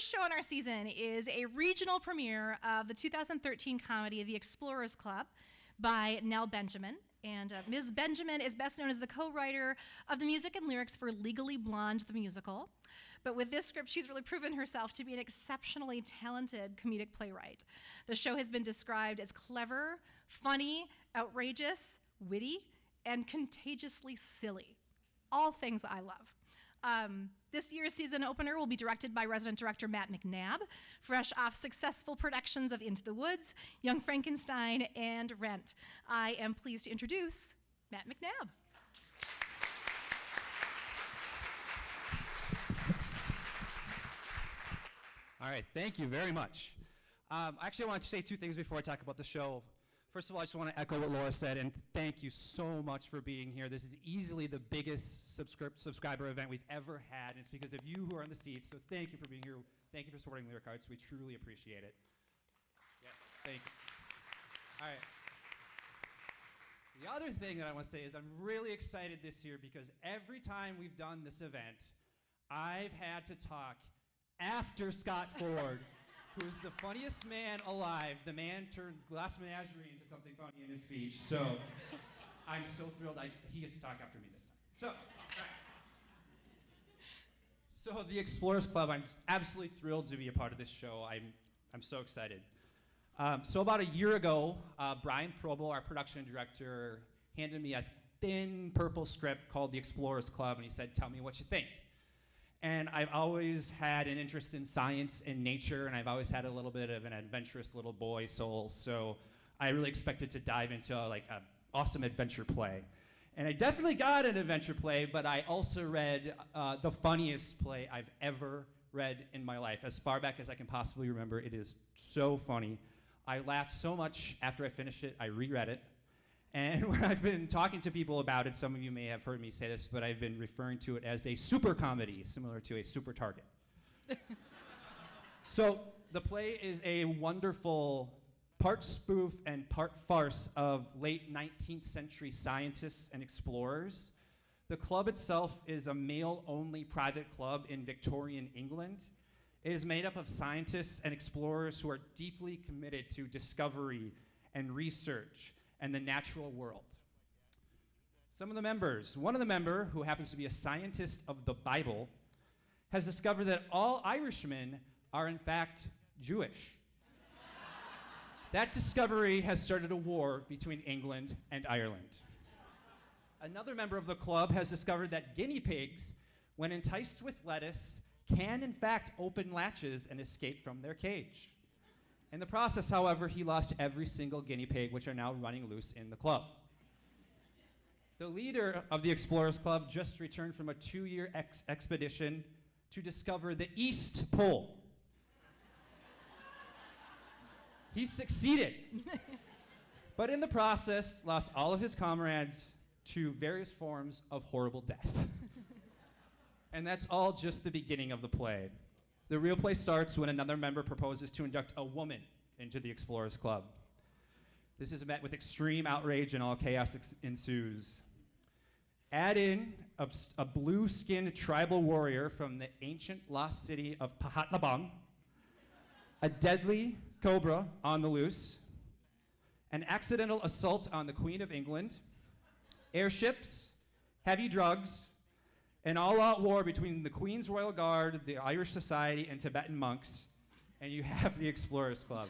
first show in our season is a regional premiere of the 2013 comedy The Explorers Club by Nell Benjamin. And Ms. Benjamin is best known as the co-writer of the music and lyrics for Legally Blonde, the musical. But with this script, she's really proven herself to be an exceptionally talented comedic playwright. The show has been described as clever, funny, outrageous, witty, and contagiously silly. All things I love. This year's season opener will be directed by resident director Matt McNabb, fresh off successful productions of Into the Woods, Young Frankenstein, and Rent. I am pleased to introduce Matt McNabb. All right, thank you very much. Actually, I want to say two things before I talk about the show. First of all, I just want to echo what Laura said, and thank you so much for being here. This is easily the biggest subscriber event we've ever had, and it's because of you who are in the seats, so thank you for being here. Thank you for supporting Lyric Arts. We truly appreciate it. Yes, thank you. All right. The other thing that I want to say is I'm really excited this year because every time we've done this event, I've had to talk after Scott Ford, who is the funniest man alive. The man turned Glass Menagerie into something funny in his speech. So I'm so thrilled he gets to talk after me this time. So the Explorers Club, I'm absolutely thrilled to be a part of this show. I'm so excited. So about a year ago, Brian Probel, our production director, handed me a thin purple script called The Explorers Club, and he said, "Tell me what you think." And I've always had an interest in science and nature, and I've always had a little bit of an adventurous little boy soul, so I really expected to dive into like an awesome adventure play. And I definitely got an adventure play, but I also read the funniest play I've ever read in my life. As far back as I can possibly remember, it is so funny. I laughed so much after I finished it, I reread it. And when I've been talking to people about it, some of you may have heard me say this, but I've been referring to it as a super comedy, similar to a super target. So the play is a wonderful part spoof and part farce of late 19th century scientists and explorers. The club itself is a male-only private club in Victorian England. It is made up of scientists and explorers who are deeply committed to discovery and research and the natural world. Some of the members, one of the members, who happens to be a scientist of the Bible, has discovered that all Irishmen are in fact Jewish. That discovery has started a war between England and Ireland. Another member of the club has discovered that guinea pigs, when enticed with lettuce, can in fact open latches and escape from their cage. In the process, however, he lost every single guinea pig, which are now running loose in the club. The leader of the Explorers Club just returned from a 2-year expedition to discover the East Pole. He succeeded, but in the process, lost all of his comrades to various forms of horrible death. And that's all just the beginning of the play. The real play starts when another member proposes to induct a woman into the Explorers Club. This is met with extreme outrage and all chaos ensues. Add in a blue-skinned tribal warrior from the ancient lost city of Pahatnabang, a deadly cobra on the loose, an accidental assault on the Queen of England, airships, heavy drugs, an all-out war between the Queen's Royal Guard, the Irish Society, and Tibetan monks, and you have the Explorers Club.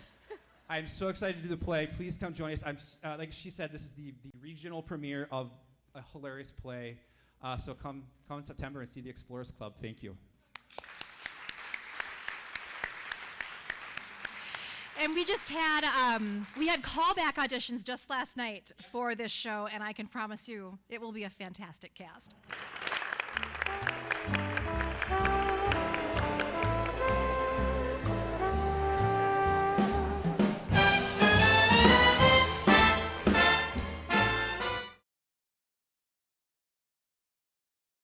I'm so excited to do the play. Please come join us. Like she said, this is the regional premiere of a hilarious play. So come in September and see the Explorers Club. Thank you. And we just had callback auditions just last night for this show, and I can promise you it will be a fantastic cast.